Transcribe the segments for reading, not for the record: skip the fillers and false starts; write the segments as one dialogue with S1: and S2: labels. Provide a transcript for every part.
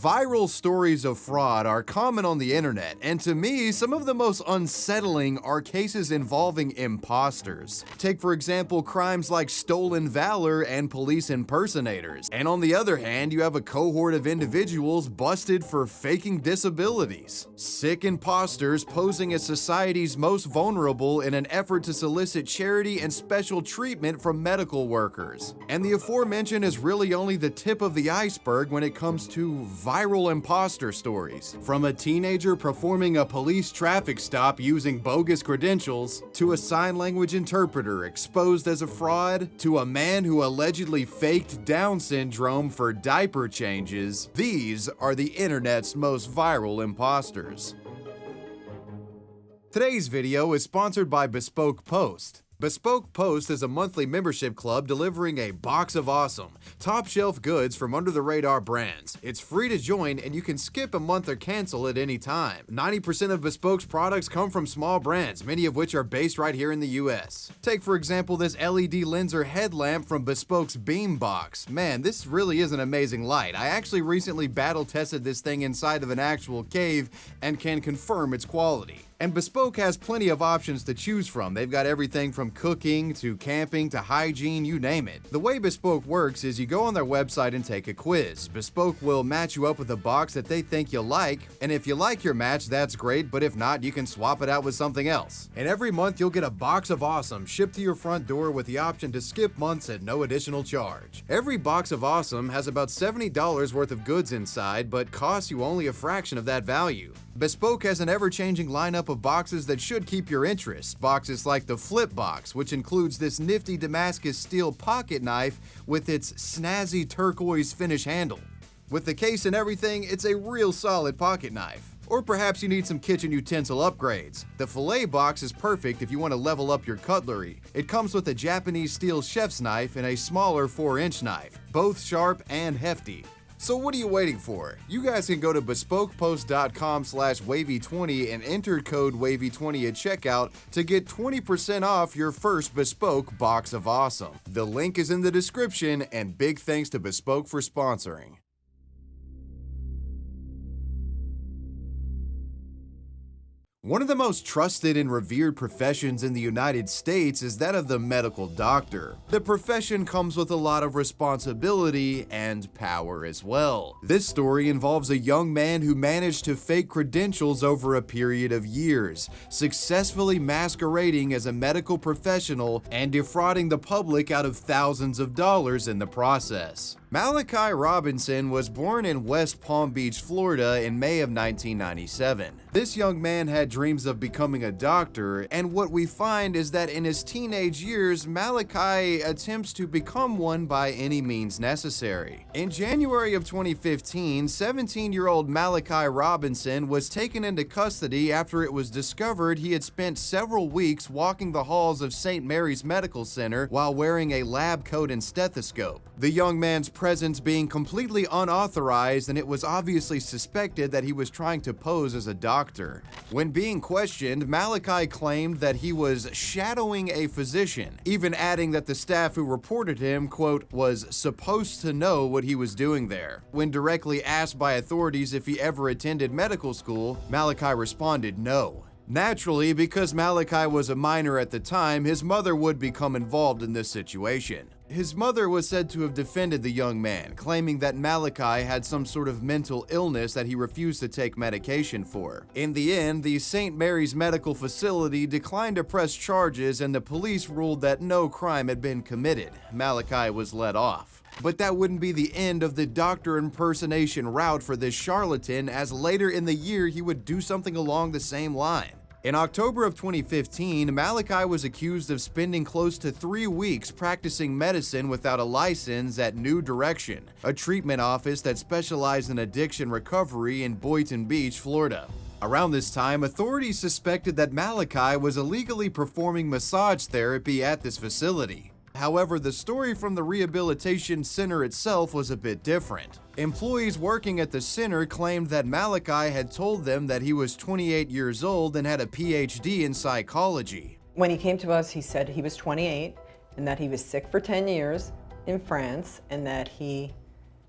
S1: Viral stories of fraud are common on the internet, and to me, some of the most unsettling are cases involving imposters. Take, for example, crimes like stolen valor and police impersonators. And on the other hand, you have a cohort of individuals busted for faking disabilities. Sick imposters posing as society's most vulnerable in an effort to solicit charity and special treatment from medical workers. And the aforementioned is really only the tip of the iceberg when it comes to viral imposter stories. From a teenager performing a police traffic stop using bogus credentials, to a sign language interpreter exposed as a fraud, to a man who allegedly faked Down syndrome for diaper changes, these are the internet's most viral imposters. Today's video is sponsored by Bespoke Post. Bespoke Post is a monthly membership club delivering a box of awesome, top-shelf goods from under-the-radar brands. It's free to join, and you can skip a month or cancel at any time. 90% of Bespoke's products come from small brands, many of which are based right here in the US. Take, for example, this LED Lenser headlamp from Bespoke's Beam Box. Man, this really is an amazing light. I actually recently battle-tested this thing inside of an actual cave and can confirm its quality. And Bespoke has plenty of options to choose from. They've got everything from cooking to camping to hygiene, you name it. The way Bespoke works is you go on their website and take a quiz. Bespoke will match you up with a box that they think you'll like, and if you like your match, that's great, but if not, you can swap it out with something else. And every month you'll get a box of awesome shipped to your front door with the option to skip months at no additional charge. Every box of awesome has about $70 worth of goods inside, but costs you only a fraction of that value. Bespoke has an ever-changing lineup of boxes that should keep your interest. Boxes like the Flip Box, which includes this nifty Damascus steel pocket knife with its snazzy turquoise finish handle. With the case and everything, it's a real solid pocket knife. Or perhaps you need some kitchen utensil upgrades. The Fillet Box is perfect if you want to level up your cutlery. It comes with a Japanese steel chef's knife and a smaller 4-inch knife, both sharp and hefty. So what are you waiting for? You guys can go to bespokepost.com/wavy20 and enter code wavy20 at checkout to get 20% off your first Bespoke box of awesome. The link is in the description, and big thanks to Bespoke for sponsoring. One of the most trusted and revered professions in the United States is that of the medical doctor. The profession comes with a lot of responsibility and power as well. This story involves a young man who managed to fake credentials over a period of years, successfully masquerading as a medical professional and defrauding the public out of thousands of dollars in the process. Malachi Robinson was born in West Palm Beach, Florida in May of 1997. This young man had dreams of becoming a doctor, and what we find is that in his teenage years, Malachi attempts to become one by any means necessary. In January of 2015, 17-year-old Malachi Robinson was taken into custody after it was discovered he had spent several weeks walking the halls of St. Mary's Medical Center while wearing a lab coat and stethoscope. The young man's presence being completely unauthorized, and it was obviously suspected that he was trying to pose as a doctor. When being questioned, Malachi claimed that he was shadowing a physician, even adding that the staff who reported him, quote, was supposed to know what he was doing there. When directly asked by authorities if he ever attended medical school, Malachi responded no. Naturally, because Malachi was a minor at the time, his mother would become involved in this situation. His mother was said to have defended the young man, claiming that Malachi had some sort of mental illness that he refused to take medication for. In the end, the St. Mary's Medical Facility declined to press charges, and the police ruled that no crime had been committed. Malachi was let off. But that wouldn't be the end of the doctor impersonation route for this charlatan, as later in the year he would do something along the same line. In October of 2015, Malachi was accused of spending close to 3 weeks practicing medicine without a license at New Direction, a treatment office that specialized in addiction recovery in Boynton Beach, Florida. Around this time, authorities suspected that Malachi was illegally performing massage therapy at this facility. However, the story from the rehabilitation center itself was a bit different. Employees working at the center claimed that Malachi had told them that he was 28 years old and had a PhD in psychology.
S2: When he came to us, he said he was 28 and that he was sick for 10 years in France and that he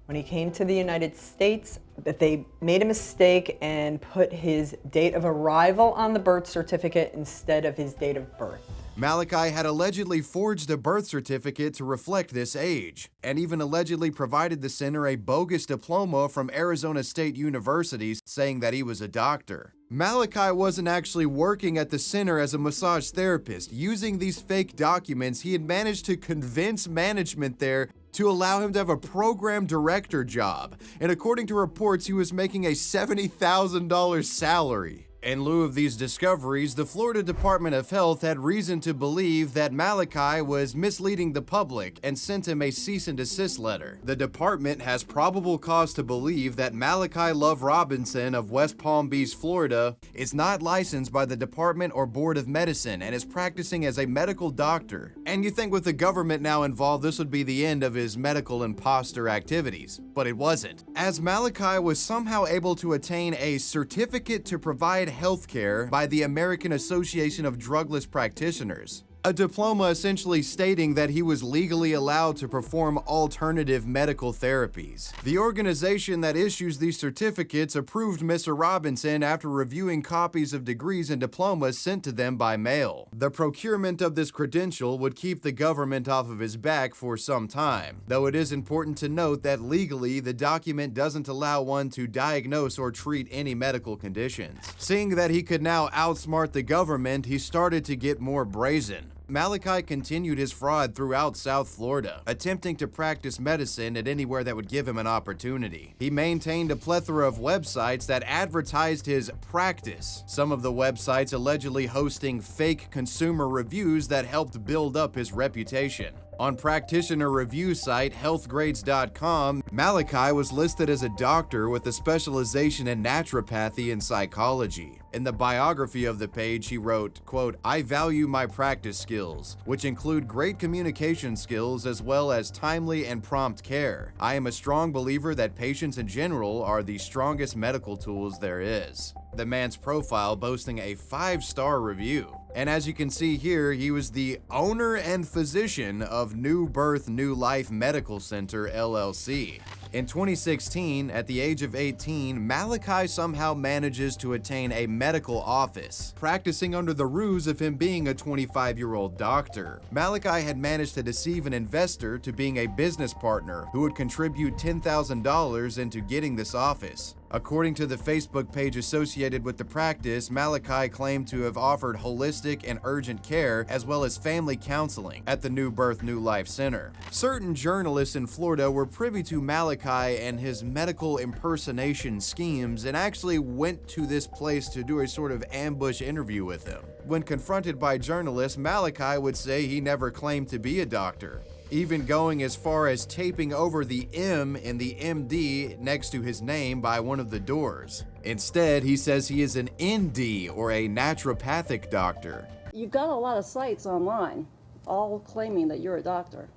S2: When he came to the United States, that they made a mistake and put his date of arrival on the birth certificate instead of his date of birth.
S1: Malachi had allegedly forged a birth certificate to reflect this age, and even allegedly provided the center a bogus diploma from Arizona State University saying that he was a doctor. Malachi wasn't actually working at the center as a massage therapist. Using these fake documents, he had managed to convince management there to allow him to have a program director job, and according to reports, he was making a $70,000 salary. In lieu of these discoveries, the Florida Department of Health had reason to believe that Malachi was misleading the public and sent him a cease and desist letter. The department has probable cause to believe that Malachi Love Robinson of West Palm Beach, Florida, is not licensed by the Department or Board of Medicine and is practicing as a medical doctor. And you think with the government now involved, this would be the end of his medical imposter activities, but it wasn't, as Malachi was somehow able to attain a certificate to provide healthcare by the American Association of Drugless Practitioners, a diploma essentially stating that he was legally allowed to perform alternative medical therapies. The organization that issues these certificates approved Mr. Robinson after reviewing copies of degrees and diplomas sent to them by mail. The procurement of this credential would keep the government off of his back for some time, though it is important to note that legally the document doesn't allow one to diagnose or treat any medical conditions. Seeing that he could now outsmart the government, he started to get more brazen. Malachi continued his fraud throughout South Florida, attempting to practice medicine at anywhere that would give him an opportunity. He maintained a plethora of websites that advertised his practice, some of the websites allegedly hosting fake consumer reviews that helped build up his reputation. On practitioner review site healthgrades.com, Malachi was listed as a doctor with a specialization in naturopathy and psychology. In the biography of the page, he wrote, quote, "I value my practice skills, which include great communication skills as well as timely and prompt care. I am a strong believer that patients in general are the strongest medical tools there is." The man's profile boasting a 5-star review. And as you can see here, he was the owner and physician of New Birth New Life Medical Center, LLC. In 2016, at the age of 18, Malachi somehow manages to attain a medical office, practicing under the ruse of him being a 25-year-old doctor. Malachi had managed to deceive an investor to being a business partner who would contribute $10,000 into getting this office. According to the Facebook page associated with the practice, Malachi claimed to have offered holistic and urgent care as well as family counseling at the New Birth New Life Center. Certain journalists in Florida were privy to Malachi and his medical impersonation schemes and actually went to this place to do a sort of ambush interview with him. When confronted by journalists, Malachi would say he never claimed to be a doctor, even going as far as taping over the M in the MD next to his name by one of the doors. Instead, he says he is an ND, or a naturopathic doctor.
S3: You've got a lot of sites online, all claiming that you're a doctor.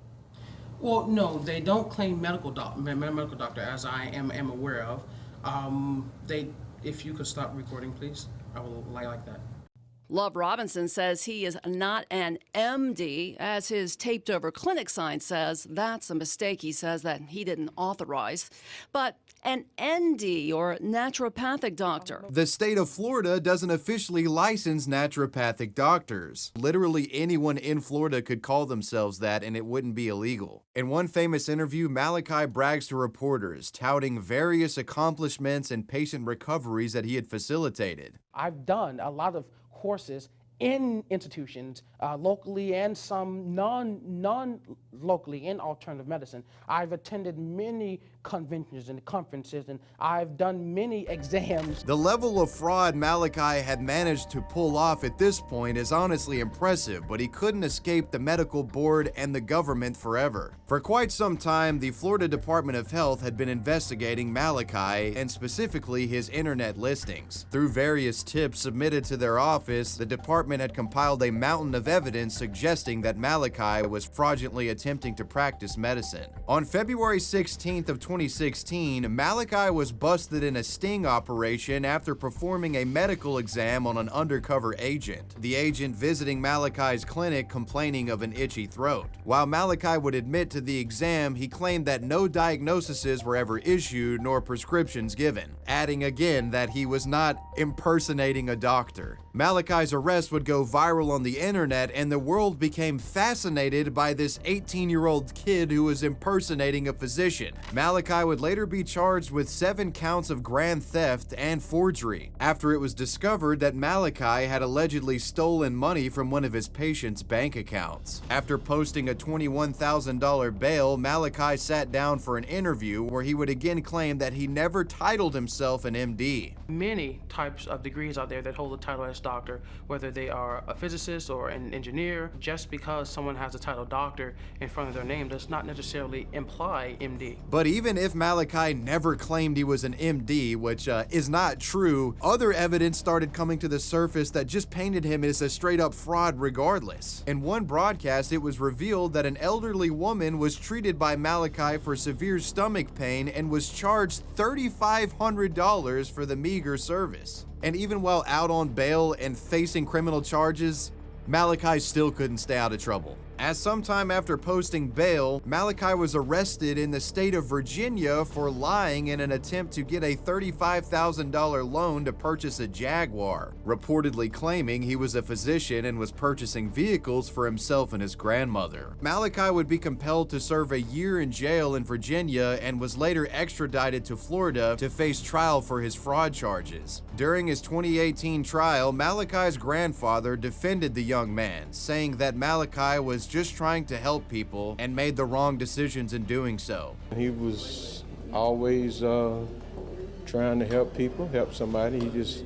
S4: Well, no, they don't claim medical doctor, as I am aware of. If you could stop recording, please, I will like that.
S5: Love Robinson says he is not an MD, as his taped-over clinic sign says. That's a mistake, he says, that he didn't authorize. But an ND, or naturopathic doctor.
S1: The state of Florida doesn't officially license naturopathic doctors. Literally anyone in Florida could call themselves that and it wouldn't be illegal. In one famous interview, Malachi brags to reporters, touting various accomplishments and patient recoveries that he had facilitated.
S6: I've done a lot of courses in institutions, locally and some non-locally in alternative medicine. I've attended many conventions and conferences, and I've done many exams.
S1: The level of fraud Malachi had managed to pull off at this point is honestly impressive, but he couldn't escape the medical board and the government forever. For quite some time, the Florida Department of Health had been investigating Malachi, and specifically his internet listings. Through various tips submitted to their office, the department department had compiled a mountain of evidence suggesting that Malachi was fraudulently attempting to practice medicine. On February 16th of 2016, Malachi was busted in a sting operation after performing a medical exam on an undercover agent. The agent visiting Malachi's clinic complaining of an itchy throat. While Malachi would admit to the exam, he claimed that no diagnoses were ever issued nor prescriptions given, adding again that he was not impersonating a doctor. Malachi's arrest would go viral on the internet, and the world became fascinated by this 18-year-old kid who was impersonating a physician. Malachi would later be charged with 7 counts of grand theft and forgery, after it was discovered that Malachi had allegedly stolen money from one of his patients' bank accounts. After posting a $21,000 bail, Malachi sat down for an interview where he would again claim that he never titled himself an MD.
S6: Many types of degrees out there that hold the title as doctor, whether they are a physicist or an engineer. Just because someone has the title doctor in front of their name does not necessarily imply MD.
S1: But even if Malachi never claimed he was an MD, which is not true, other evidence started coming to the surface that just painted him as a straight up fraud regardless. In one broadcast, it was revealed that an elderly woman was treated by Malachi for severe stomach pain and was charged $3,500 for the meager service. And even while out on bail and facing criminal charges, Malachi still couldn't stay out of trouble. As sometime after posting bail, Malachi was arrested in the state of Virginia for lying in an attempt to get a $35,000 loan to purchase a Jaguar, reportedly claiming he was a physician and was purchasing vehicles for himself and his grandmother. Malachi would be compelled to serve a year in jail in Virginia and was later extradited to Florida to face trial for his fraud charges. During his 2018 trial, Malachi's grandfather defended the young man, saying that Malachi was just trying to help people and made the wrong decisions in doing so.
S7: He was always trying to help people, help somebody. He just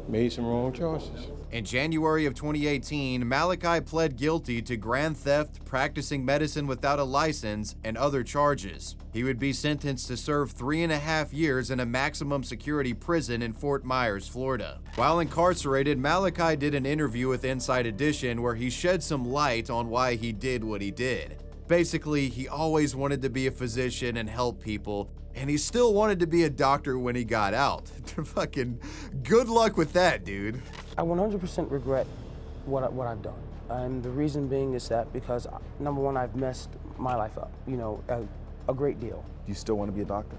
S7: made some wrong choices.
S1: In January of 2018, Malachi pled guilty to grand theft, practicing medicine without a license, and other charges. He would be sentenced to serve 3.5 years in a maximum security prison in Fort Myers, Florida. While incarcerated, Malachi did an interview with Inside Edition where he shed some light on why he did what he did. Basically, he always wanted to be a physician and help people, and he still wanted to be a doctor when he got out. Fucking good luck with that, dude.
S6: I 100% regret what I've done. And the reason being is that because, number one, I've messed my life up, a great deal.
S8: Do you still want to be a doctor?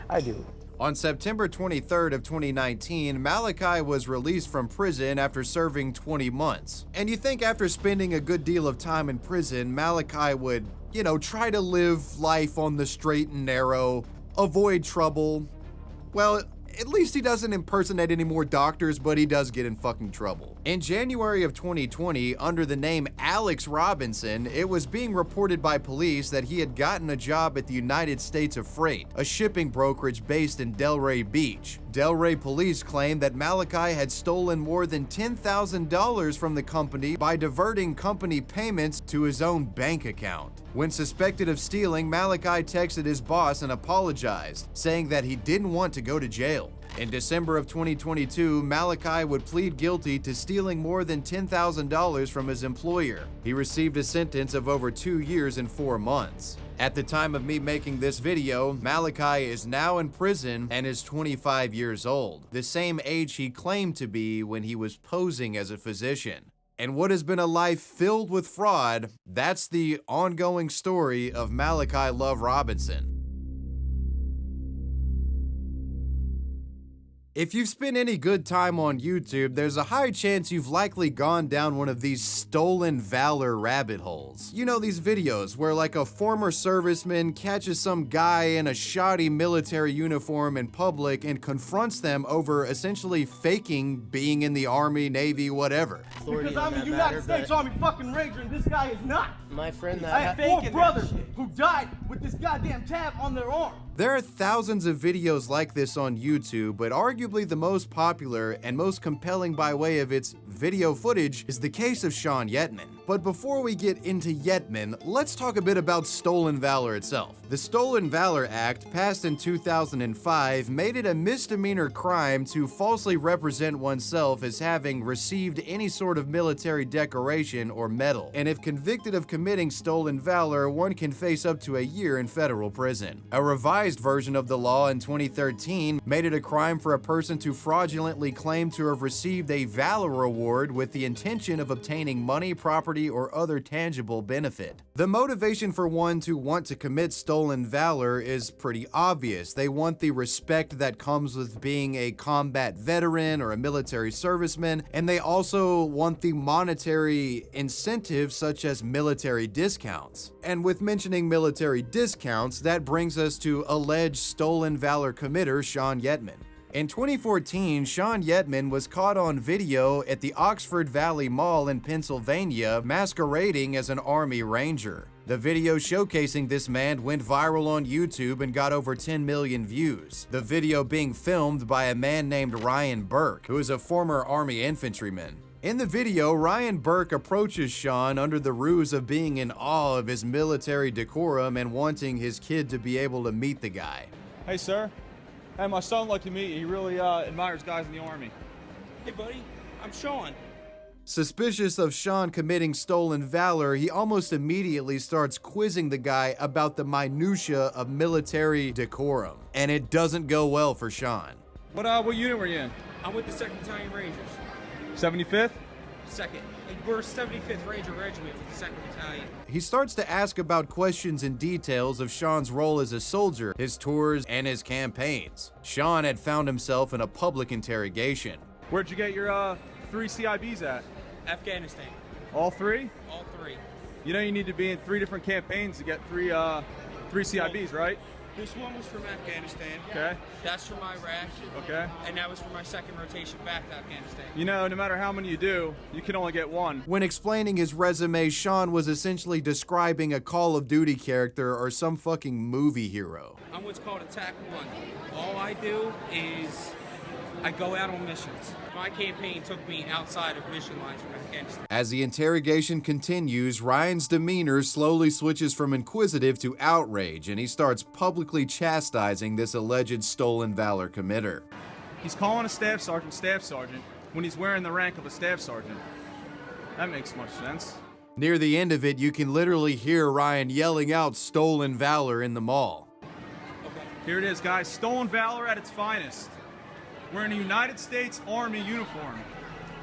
S6: I do.
S1: On September 23rd of 2019, Malachi was released from prison after serving 20 months. And you think after spending a good deal of time in prison, Malachi would, try to live life on the straight and narrow, avoid trouble. Well, at least he doesn't impersonate any more doctors, but he does get in fucking trouble. In January of 2020, under the name Alex Robinson, it was being reported by police that he had gotten a job at the United States of Freight, a shipping brokerage based in Delray Beach. Delray police claimed that Malachi had stolen more than $10,000 from the company by diverting company payments to his own bank account. When suspected of stealing, Malachi texted his boss and apologized, saying that he didn't want to go to jail. In December of 2022, Malachi would plead guilty to stealing more than $10,000 from his employer. He received a sentence of over 2 years and 4 months. At the time of me making this video, Malachi is now in prison and is 25 years old, the same age he claimed to be when he was posing as a physician. And what has been a life filled with fraud, that's the ongoing story of Malachi Love Robinson. If you've spent any good time on YouTube, there's a high chance you've likely gone down one of these stolen valor rabbit holes. You know, these videos where like a former serviceman catches some guy in a shoddy military uniform in public and confronts them over essentially faking being in the Army, Navy, whatever.
S9: Because I'm a United States Army fucking Ranger and this guy is not.
S10: My friend,
S9: I have 4 brothers who died with this goddamn tab on their arm.
S1: There are thousands of videos like this on YouTube, but arguably the most popular and most compelling by way of its video footage is the case of Sean Yetman. But before we get into Yetman, let's talk a bit about stolen valor itself. The Stolen Valor Act, passed in 2005, made it a misdemeanor crime to falsely represent oneself as having received any sort of military decoration or medal. And if convicted of committing stolen valor, one can face up to a year in federal prison. A revised version of the law in 2013 made it a crime for a person to fraudulently claim to have received a Valor Award with the intention of obtaining money, property, or other tangible benefit. The motivation for one to want to commit stolen valor is pretty obvious. They want the respect that comes with being a combat veteran or a military serviceman, and they also want the monetary incentives such as military discounts. And with mentioning military discounts, that brings us to alleged stolen valor committer Sean Yetman. In 2014, Sean Yetman was caught on video at the Oxford Valley Mall in Pennsylvania masquerading as an Army Ranger. The video showcasing this man went viral on YouTube and got over 10 million views. The video being filmed by a man named Ryan Burke, who is a former Army infantryman. In the video, Ryan Burke approaches Sean under the ruse of being in awe of his military decorum and wanting his kid to be able to meet the guy.
S9: Hey, sir. Hey, my son would like to meet you. He really admires guys in the Army. Hey, buddy. I'm Sean.
S1: Suspicious of Sean committing stolen valor, he almost immediately starts quizzing the guy about the minutia of military decorum. And it doesn't go well for Sean.
S9: What unit were you in?
S8: I'm with the 2nd Battalion Rangers.
S9: 75th?
S8: 2nd. We're 75th Ranger Regiment with the 2nd Battalion.
S1: He starts to ask about questions and details of Sean's role as a soldier, his tours, and his campaigns. Sean had found himself in a public interrogation.
S9: Where'd you get your 3 CIBs at?
S8: Afghanistan.
S9: All 3?
S8: All 3.
S9: You know you need to be in 3 different campaigns to get 3 CIBs, right?
S8: This one was from Afghanistan.
S9: Okay.
S8: That's from Iraq.
S9: Okay.
S8: And that was for my 2nd rotation back to Afghanistan.
S9: You know, no matter how many you do, you can only get 1.
S1: When explaining his resume, Sean was essentially describing a Call of Duty character or some fucking movie hero.
S8: I'm what's called Attack 1. All I do is I go out on missions. My campaign took me outside of mission lines from Afghanistan.
S1: As the interrogation continues, Ryan's demeanor slowly switches from inquisitive to outrage, and he starts publicly chastising this alleged stolen valor committer.
S9: He's calling a staff sergeant when he's wearing the rank of a staff sergeant. That makes much sense.
S1: Near the end of it, you can literally hear Ryan yelling out stolen valor in the mall.
S9: Here it is, guys. Stolen valor at its finest. We're in a United States Army uniform.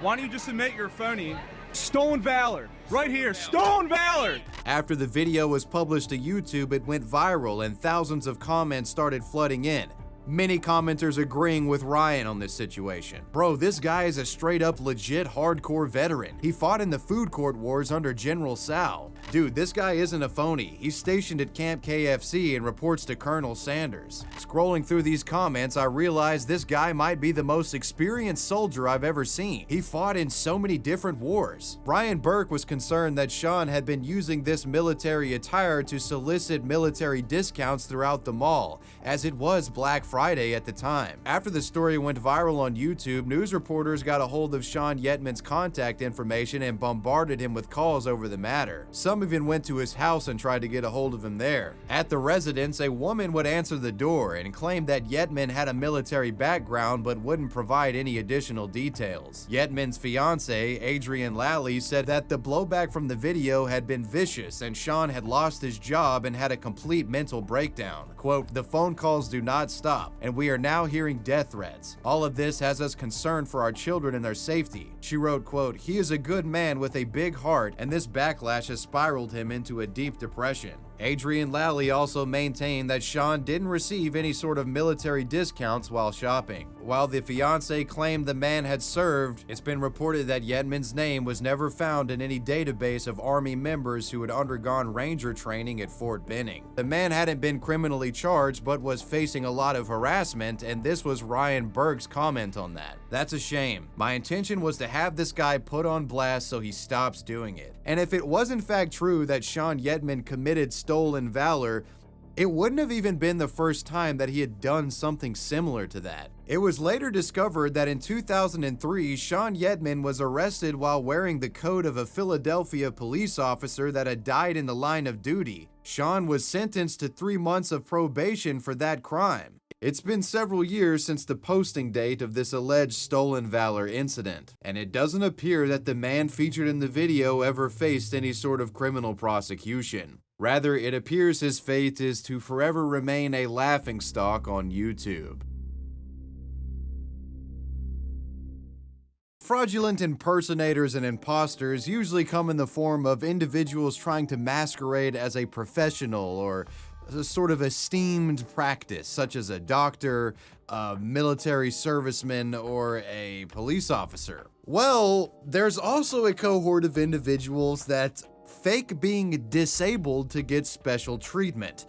S9: Why don't you just admit you're a phony? Stolen valor. Right here. Stolen valor.
S1: After the video was published to YouTube, it went viral and thousands of comments started flooding in. Many commenters agreeing with Ryan on this situation. Bro, this guy is a straight up legit hardcore veteran. He fought in the food court wars under General Sal. Dude, this guy isn't a phony. He's stationed at Camp KFC and reports to Colonel Sanders. Scrolling through these comments, I realized this guy might be the most experienced soldier I've ever seen. He fought in so many different wars. Ryan Burke was concerned that Sean had been using this military attire to solicit military discounts throughout the mall, as it was Black Friday at the time. After the story went viral on YouTube, news reporters got a hold of Sean Yetman's contact information and bombarded him with calls over the matter. Some even went to his house and tried to get a hold of him there. At the residence, a woman would answer the door and claim that Yetman had a military background but wouldn't provide any additional details. Yetman's fiance, Adrian Lally, said that the blowback from the video had been vicious and Sean had lost his job and had a complete mental breakdown. Quote, "The phone calls do not stop, and we are now hearing death threats. All of this has us concerned for our children and their safety." She wrote, quote, "He is a good man with a big heart, and this backlash has spiraled him into a deep depression." Adrian Lally also maintained that Sean didn't receive any sort of military discounts while shopping. While the fiance claimed the man had served, it's been reported that Yetman's name was never found in any database of Army members who had undergone Ranger training at Fort Benning. The man hadn't been criminally charged but was facing a lot of harassment, and this was Ryan Burke's comment on that. "That's a shame. My intention was to have this guy put on blast so he stops doing it." And if it was in fact true that Sean Yetman committed stolen valor, It wouldn't have even been the first time that he had done something similar to that. It was later discovered that in 2003, Sean Yedman was arrested while wearing the coat of a Philadelphia police officer that had died in the line of duty. Sean was sentenced to 3 months of probation for that crime. It's been several years since the posting date of this alleged stolen valor incident, and it doesn't appear that the man featured in the video ever faced any sort of criminal prosecution. Rather, it appears his fate is to forever remain a laughingstock on YouTube. Fraudulent impersonators and imposters usually come in the form of individuals trying to masquerade as a professional or a sort of esteemed practice, such as a doctor, a military serviceman, or a police officer. Well, there's also a cohort of individuals that fake being disabled to get special treatment.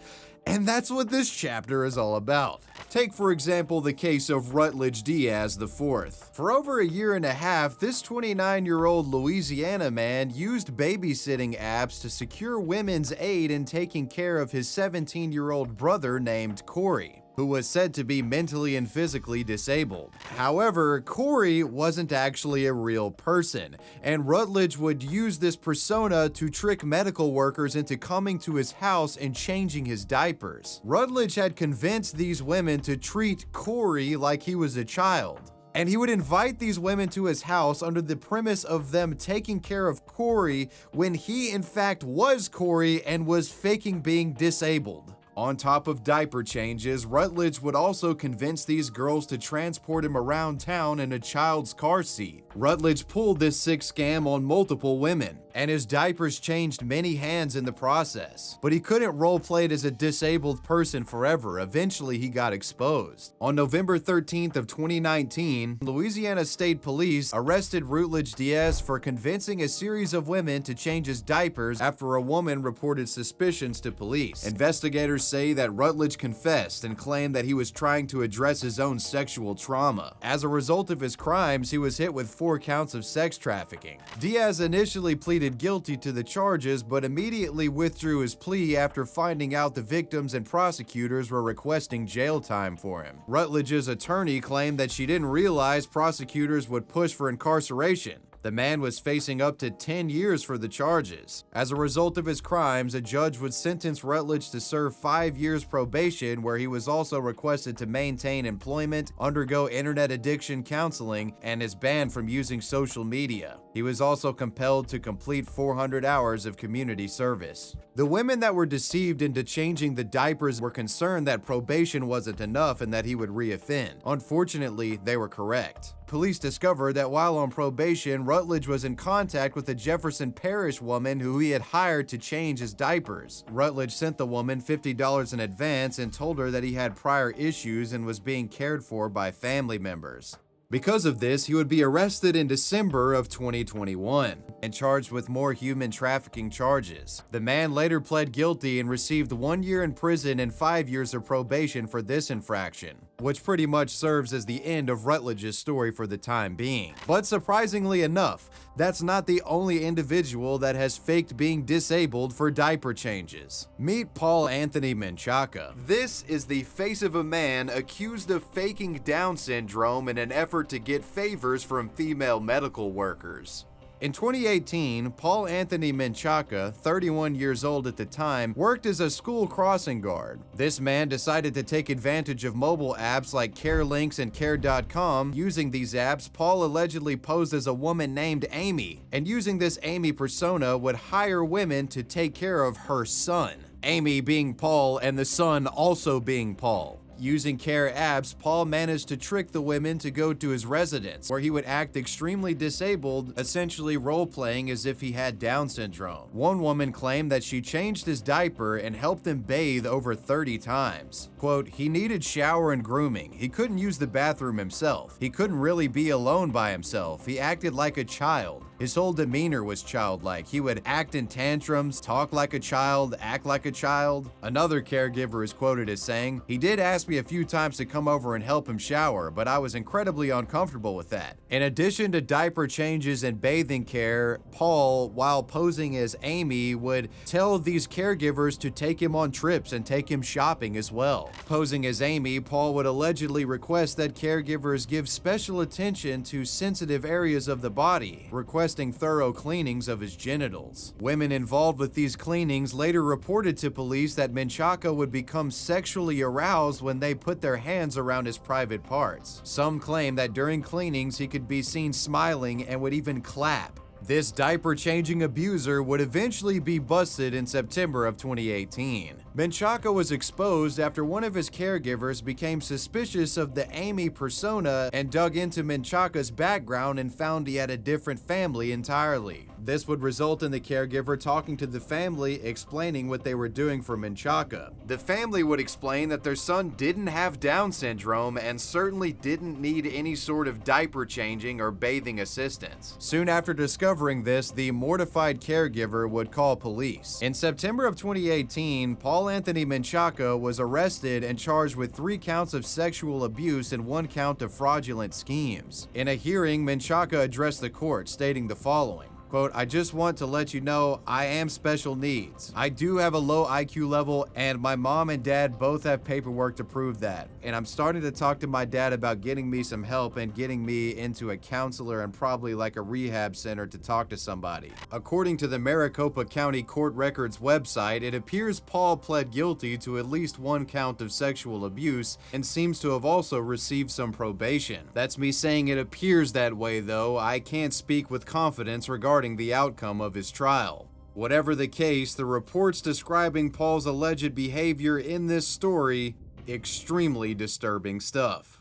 S1: And that's what this chapter is all about. Take, for example, the case of Rutledge Diaz IV. For over a year and a half, this 29-year-old Louisiana man used babysitting apps to secure women's aid in taking care of his 17-year-old brother named Corey, who was said to be mentally and physically disabled. However, Corey wasn't actually a real person, and Rutledge would use this persona to trick medical workers into coming to his house and changing his diapers. Rutledge had convinced these women to treat Corey like he was a child, and he would invite these women to his house under the premise of them taking care of Corey when he in fact was Corey and was faking being disabled. On top of diaper changes, Rutledge would also convince these girls to transport him around town in a child's car seat. Rutledge pulled this sick scam on multiple women, and his diapers changed many hands in the process. But he couldn't roleplay it as a disabled person forever. Eventually, he got exposed. On November 13th of 2019, Louisiana State Police arrested Rutledge Diaz for convincing a series of women to change his diapers after a woman reported suspicions to police. Investigators say that Rutledge confessed and claimed that he was trying to address his own sexual trauma. As a result of his crimes, he was hit with 4 counts of sex trafficking. Diaz initially pleaded guilty to the charges, but immediately withdrew his plea after finding out the victims and prosecutors were requesting jail time for him. Rutledge's attorney claimed that she didn't realize prosecutors would push for incarceration. The man was facing up to 10 years for the charges. As a result of his crimes, a judge would sentence Rutledge to serve 5 years probation, where he was also requested to maintain employment, undergo internet addiction counseling, and is banned from using social media. He was also compelled to complete 400 hours of community service. The women that were deceived into changing the diapers were concerned that probation wasn't enough and that he would reoffend. Unfortunately, they were correct. Police discovered that while on probation, Rutledge was in contact with a Jefferson Parish woman who he had hired to change his diapers. Rutledge sent the woman $50 in advance and told her that he had prior issues and was being cared for by family members. Because of this, he would be arrested in December of 2021 and charged with more human trafficking charges. The man later pled guilty and received 1 year in prison and 5 years of probation for this infraction, which pretty much serves as the end of Rutledge's story for the time being. But surprisingly enough, that's not the only individual that has faked being disabled for diaper changes. Meet Paul Anthony Menchaca. This is the face of a man accused of faking Down syndrome in an effort to get favors from female medical workers. In 2018, Paul Anthony Menchaca, 31 years old at the time, worked as a school crossing guard. This man decided to take advantage of mobile apps like CareLinks and Care.com. Using these apps, Paul allegedly posed as a woman named Amy, and using this Amy persona would hire women to take care of her son. Amy being Paul and the son also being Paul. Using Care apps, Paul managed to trick the women to go to his residence, where he would act extremely disabled, essentially role-playing as if he had Down syndrome. One woman claimed that she changed his diaper and helped him bathe over 30 times. Quote, "He needed shower and grooming. He couldn't use the bathroom himself. He couldn't really be alone by himself. He acted like a child. His whole demeanor was childlike. He would act in tantrums, talk like a child, act like a child. Another caregiver is quoted as saying, "He did ask me a few times to come over and help him shower, but I was incredibly uncomfortable with that." In addition to diaper changes and bathing care, Paul, while posing as Amy, would tell these caregivers to take him on trips and take him shopping as well. Posing as Amy, Paul would allegedly request that caregivers give special attention to sensitive areas of the body, requesting thorough cleanings of his genitals. Women involved with these cleanings later reported to police that Menchaca would become sexually aroused when they put their hands around his private parts. Some claim that during cleanings he could be seen smiling and would even clap. This diaper-changing abuser would eventually be busted in September of 2018. Menchaca was exposed after one of his caregivers became suspicious of the Amy persona and dug into Menchaca's background and found he had a different family entirely. This would result in the caregiver talking to the family, explaining what they were doing for Menchaca. The family would explain that their son didn't have Down syndrome and certainly didn't need any sort of diaper changing or bathing assistance. Soon after discovering this, the mortified caregiver would call police. In September of 2018, Paul Anthony Menchaca was arrested and charged with 3 counts of sexual abuse and 1 count of fraudulent schemes. In a hearing, Menchaca addressed the court, stating the following. Quote, "I just want to let you know I am special needs. I do have a low IQ level and my mom and dad both have paperwork to prove that. And I'm starting to talk to my dad about getting me some help and getting me into a counselor and probably like a rehab center to talk to somebody." According to the Maricopa County Court Records website, it appears Paul pled guilty to at least 1 count of sexual abuse and seems to have also received some probation. That's me saying it appears that way though. I can't speak with confidence regarding the outcome of his trial. Whatever the case, the reports describing Paul's alleged behavior in this story, extremely disturbing stuff.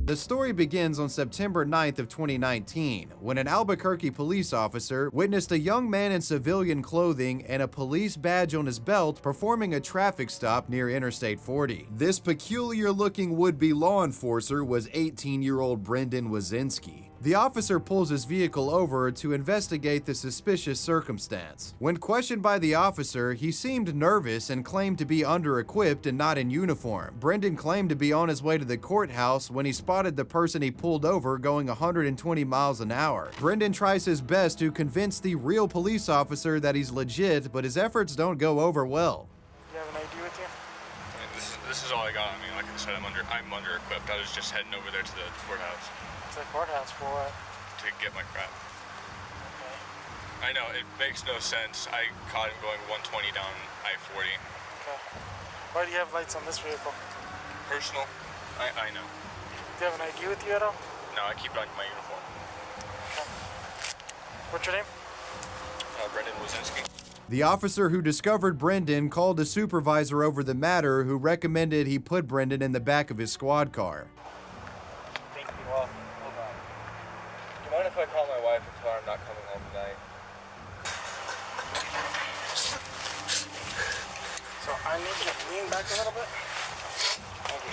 S1: The story begins on September 9th of 2019, when an Albuquerque police officer witnessed a young man in civilian clothing and a police badge on his belt performing a traffic stop near Interstate 40. This peculiar-looking would-be law enforcer was 18-year-old Brendan Wazinski. The officer pulls his vehicle over to investigate the suspicious circumstance. When questioned by the officer, he seemed nervous and claimed to be under-equipped and not in uniform. Brendan claimed to be on his way to the courthouse when he spotted the person he pulled over going 120 miles an hour. Brendan tries his best to convince the real police officer that he's legit, but his efforts don't go over well.
S10: Do you have an ID with you?
S11: This is all I got on me. Like I said, I'm under-equipped. I was just heading over there to the courthouse.
S10: To the courthouse for what?
S11: To get my crap.
S10: Okay.
S11: I know, it makes no sense. I caught him going 120 down I-40.
S10: Okay. Why do you have lights on this vehicle?
S11: Personal. I know.
S10: Do you have an ID with you at all?
S11: No, I keep it on my uniform.
S10: Okay. What's your name?
S11: Brendan Wazinski.
S1: The officer who discovered Brendan called a supervisor over the matter who recommended he put Brendan in the back of his squad car.
S11: Thank you. Well, hold on. Do you mind if I call my wife and tell her I'm not coming home tonight?
S10: So I need you to lean back a little bit. Thank you.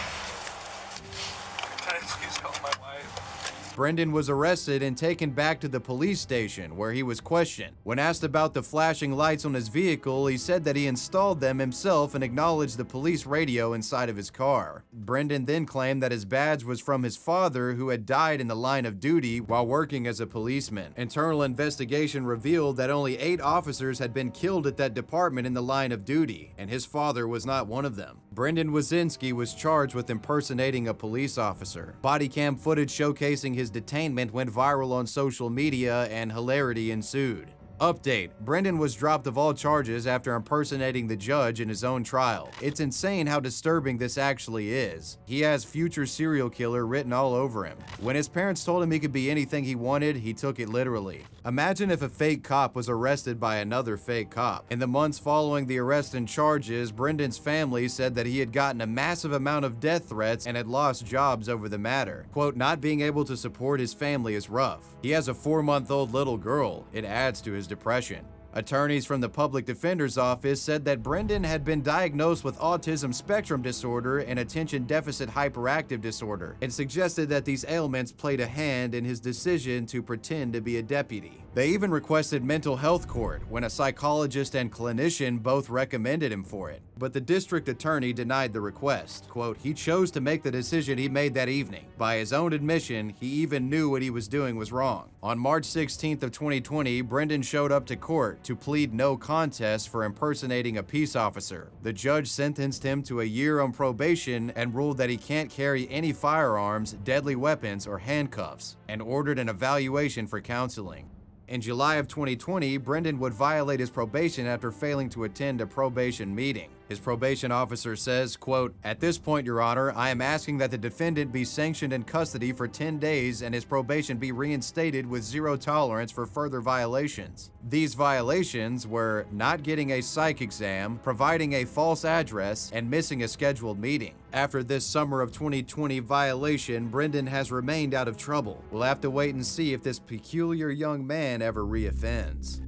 S11: Can I please call my wife?
S1: Brendan was arrested and taken back to the police station where he was questioned. When asked about the flashing lights on his vehicle, he said that he installed them himself and acknowledged the police radio inside of his car. Brendan then claimed that his badge was from his father, who had died in the line of duty while working as a policeman. Internal investigation revealed that only 8 officers had been killed at that department in the line of duty, and his father was not one of them. Brendan Wazinski was charged with impersonating a police officer. Body cam footage showcasing his detainment went viral on social media and hilarity ensued. Update: Brendan was dropped of all charges after impersonating the judge in his own trial. It's insane how disturbing this actually is. He has future serial killer written all over him. When his parents told him he could be anything he wanted, he took it literally. Imagine if a fake cop was arrested by another fake cop. In the months following the arrest and charges, Brendan's family said that he had gotten a massive amount of death threats and had lost jobs over the matter. Quote, "Not being able to support his family is rough. He has a 4-month-old little girl. It adds to his depression." Attorneys from the public defender's office said that Brendan had been diagnosed with autism spectrum disorder and attention deficit hyperactive disorder, and suggested that these ailments played a hand in his decision to pretend to be a deputy. They even requested mental health court when a psychologist and clinician both recommended him for it. But the district attorney denied the request. Quote, he chose to make the decision he made that evening. By his own admission, he even knew what he was doing was wrong. On March 16th of 2020, Brendan showed up to court to plead no contest for impersonating a peace officer. The judge sentenced him to a year on probation and ruled that he can't carry any firearms, deadly weapons, or handcuffs, and ordered an evaluation for counseling. In July of 2020, Brendan would violate his probation after failing to attend a probation meeting. His probation officer says, quote, at this point, Your Honor, I am asking that the defendant be sanctioned in custody for 10 days and his probation be reinstated with zero tolerance for further violations. These violations were not getting a psych exam, providing a false address, and missing a scheduled meeting. After this summer of 2020 violation, Brendan has remained out of trouble. We'll have to wait and see if this peculiar young man ever reoffends.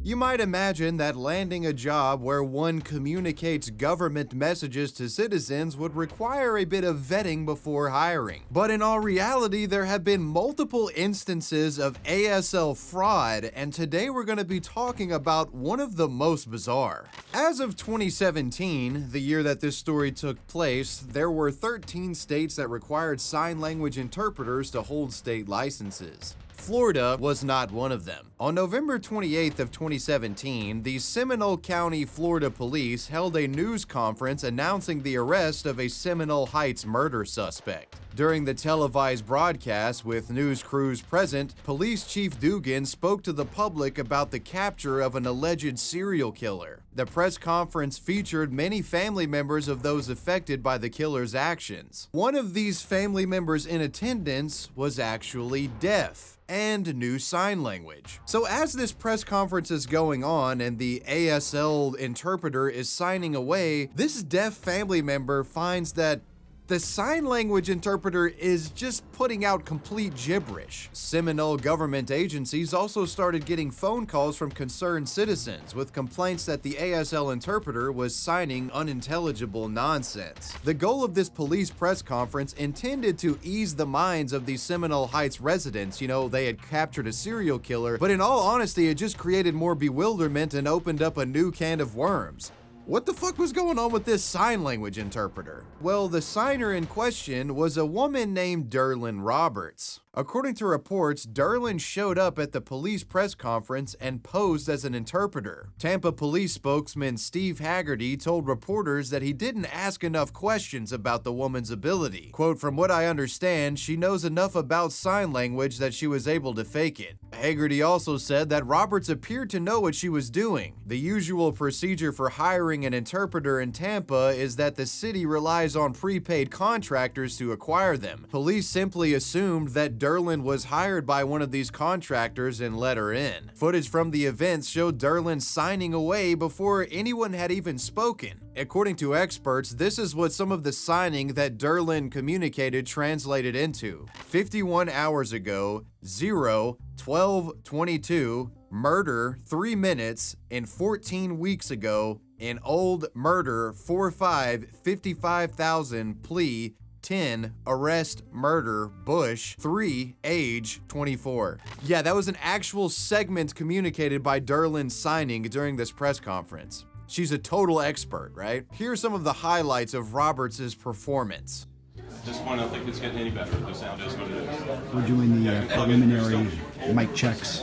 S1: You might imagine that landing a job where one communicates government messages to citizens would require a bit of vetting before hiring. But in all reality, there have been multiple instances of ASL fraud, and today we're going to be talking about one of the most bizarre. As of 2017, the year that this story took place, there were 13 states that required sign language interpreters to hold state licenses. Florida was not one of them. On November 28th of 2017, the Seminole County, Florida police held a news conference announcing the arrest of a Seminole Heights murder suspect. During the televised broadcast with news crews present, Police Chief Dugan spoke to the public about the capture of an alleged serial killer. The press conference featured many family members of those affected by the killer's actions. One of these family members in attendance was actually deaf and knew sign language. So as this press conference is going on and the ASL interpreter is signing away, this deaf family member finds that the sign language interpreter is just putting out complete gibberish. Seminole government agencies also started getting phone calls from concerned citizens with complaints that the ASL interpreter was signing unintelligible nonsense. The goal of this police press conference intended to ease the minds of the Seminole Heights residents. You know, they had captured a serial killer, but in all honesty, it just created more bewilderment and opened up a new can of worms. What the fuck was going on with this sign language interpreter? Well, the signer in question was a woman named Derlin Roberts. According to reports, Derlin showed up at the police press conference and posed as an interpreter. Tampa police spokesman Steve Haggerty told reporters that he didn't ask enough questions about the woman's ability. Quote, from what I understand, she knows enough about sign language that she was able to fake it. Haggerty also said that Roberts appeared to know what she was doing. The usual procedure for hiring an interpreter in Tampa is that the city relies on prepaid contractors to acquire them. Police simply assumed that Derlin was hired by one of these contractors and let her in. Footage from the events showed Derlin signing away before anyone had even spoken. According to experts, this is what some of the signing that Derlin communicated translated into. 51 hours ago, 0/12/22, murder 3 minutes, and 14 weeks ago, in old murder 4/5/55,000 plea 10 arrest murder Bush 3 age 24. Yeah, that was an actual segment communicated by Derlin signing during this press conference. She's a total expert, right? Here's some of the highlights of Roberts' performance.
S12: At this point, I don't think it's getting any better. The sound is what it is.
S13: We're doing the preliminary mic checks.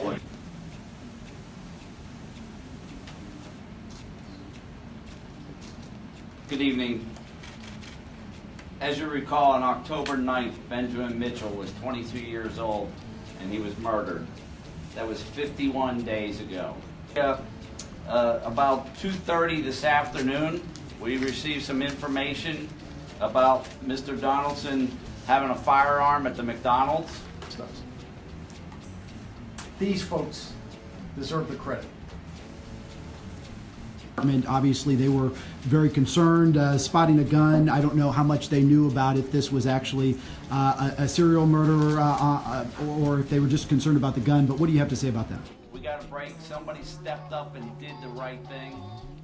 S14: Good evening. As you recall, on October 9th, Benjamin Mitchell was 22 years old and he was murdered. That was 51 days ago. About 2:30 this afternoon, we received some information about Mr. Donaldson having a firearm at the McDonald's.
S13: These folks deserve the credit. Obviously, they were very concerned, spotting a gun. I don't know how much they knew about if this was actually a serial murderer or if they were just concerned about the gun. But what do you have to say about that?
S14: We got a break. Somebody stepped up and did the right thing,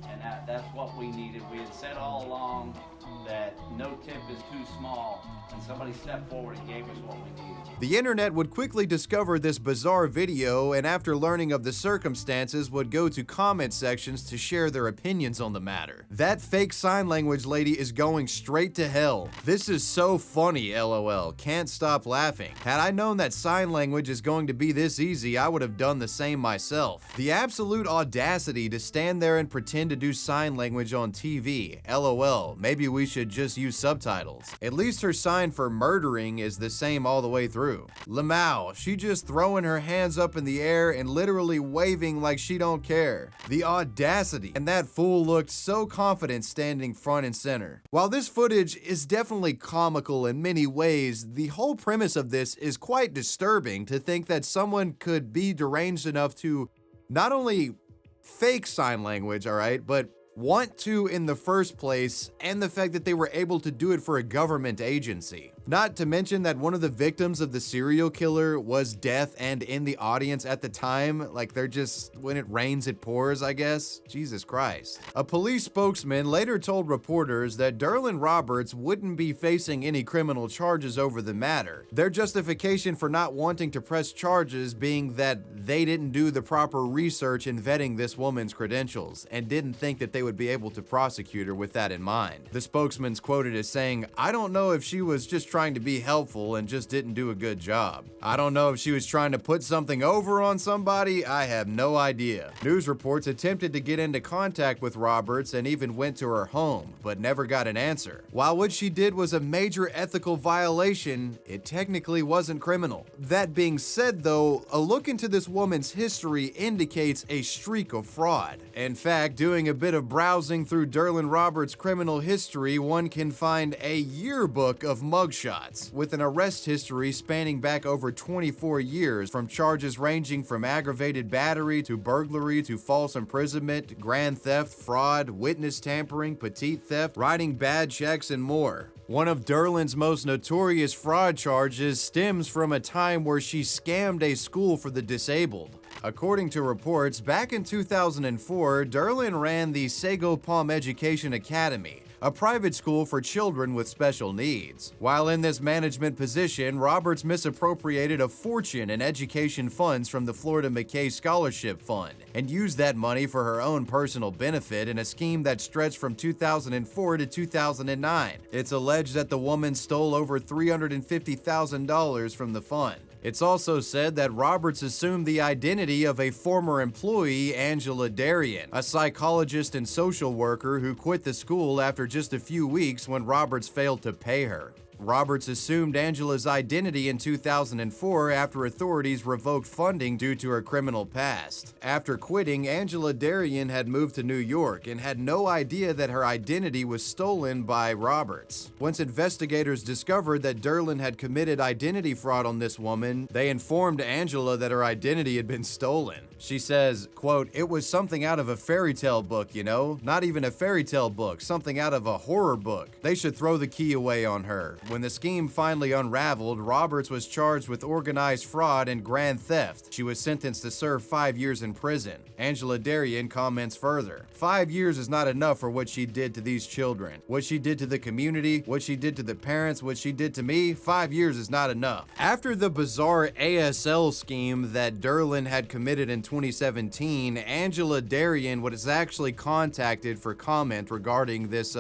S14: and that's what we needed. We had said all along that no tip is too small, and somebody stepped forward and gave us what we needed.
S1: The internet would quickly discover this bizarre video, and after learning of the circumstances would go to comment sections to share their opinions on the matter. That fake sign language lady is going straight to hell. This is so funny, LOL. Can't stop laughing. Had I known that sign language is going to be this easy, I would have done the same myself. The absolute audacity to stand there and pretend to do sign language on TV. LOL. Maybe we should just use subtitles. At least her sign for murdering is the same all the way through. Lamau, she just throwing her hands up in the air and literally waving like she don't care. The audacity. And that fool looked so confident standing front and center. While this footage is definitely comical in many ways, the whole premise of this is quite disturbing to think that someone could be deranged enough to not only fake sign language, alright, but want to in the first place, and the fact that they were able to do it for a government agency. Not to mention that one of the victims of the serial killer was deaf and in the audience at the time. Like, they're just, when it rains, it pours, I guess. Jesus Christ. A police spokesman later told reporters that Derlin Roberts wouldn't be facing any criminal charges over the matter. Their justification for not wanting to press charges being that they didn't do the proper research in vetting this woman's credentials and didn't think that they would be able to prosecute her with that in mind. The spokesman's quoted as saying, "I don't know if she was just trying to be helpful and just didn't do a good job. I don't know if she was trying to put something over on somebody. I have no idea." News reports attempted to get into contact with Roberts and even went to her home, but never got an answer. While what she did was a major ethical violation, it technically wasn't criminal. That being said though, a look into this woman's history indicates a streak of fraud. In fact, doing a bit of browsing through Derlin Roberts' criminal history, one can find a yearbook of mugshots with an arrest history spanning back over 24 years, from charges ranging from aggravated battery to burglary to false imprisonment, grand theft, fraud, witness tampering, petite theft, writing bad checks, and more. One of Derlin's most notorious fraud charges stems from a time where she scammed a school for the disabled. According to reports, back in 2004, Derlin ran the Sago Palm Education Academy, a private school for children with special needs. While in this management position, Roberts misappropriated a fortune in education funds from the Florida McKay Scholarship Fund and used that money for her own personal benefit in a scheme that stretched from 2004 to 2009. It's alleged that the woman stole over $350,000 from the fund. It's also said that Roberts assumed the identity of a former employee, Angela Darien, a psychologist and social worker who quit the school after just a few weeks when Roberts failed to pay her. Roberts assumed Angela's identity in 2004 after authorities revoked funding due to her criminal past. After quitting, Angela Darien had moved to New York and had no idea that her identity was stolen by Roberts. Once investigators discovered that Derlin had committed identity fraud on this woman, they informed Angela that her identity had been stolen. She says, quote, "It was something out of a fairy tale book, you know? Not even a fairy tale book, something out of a horror book. They should throw the key away on her." When the scheme finally unraveled, Roberts was charged with organized fraud and grand theft. She was sentenced to serve 5 years in prison. Angela Darien comments further, "5 years is not enough for what she did to these children. What she did to the community, what she did to the parents, what she did to me, 5 years is not enough." After the bizarre ASL scheme that Derlin had committed in 2017, Angela Darien was actually contacted for comment regarding this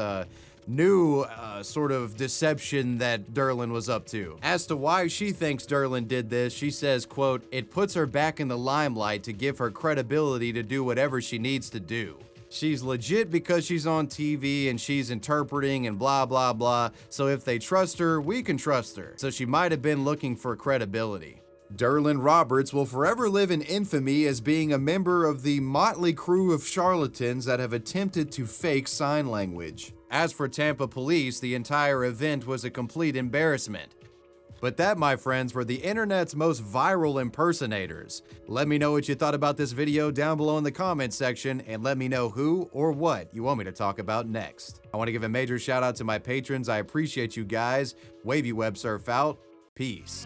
S1: new sort of deception that Derlin was up to. As to why she thinks Derlin did this, she says, quote, "It puts her back in the limelight to give her credibility to do whatever she needs to do. She's legit because she's on TV and she's interpreting and blah, blah, blah. So if they trust her, we can trust her. So she might have been looking for credibility." Derlin Roberts will forever live in infamy as being a member of the motley crew of charlatans that have attempted to fake sign language. As for Tampa police, the entire event was a complete embarrassment. But that, my friends, were the internet's most viral impersonators. Let me know what you thought about this video down below in the comments section, and let me know who or what you want me to talk about next. I want to give a major shout out to my patrons. I appreciate you guys. Wavy Web Surf out. Peace.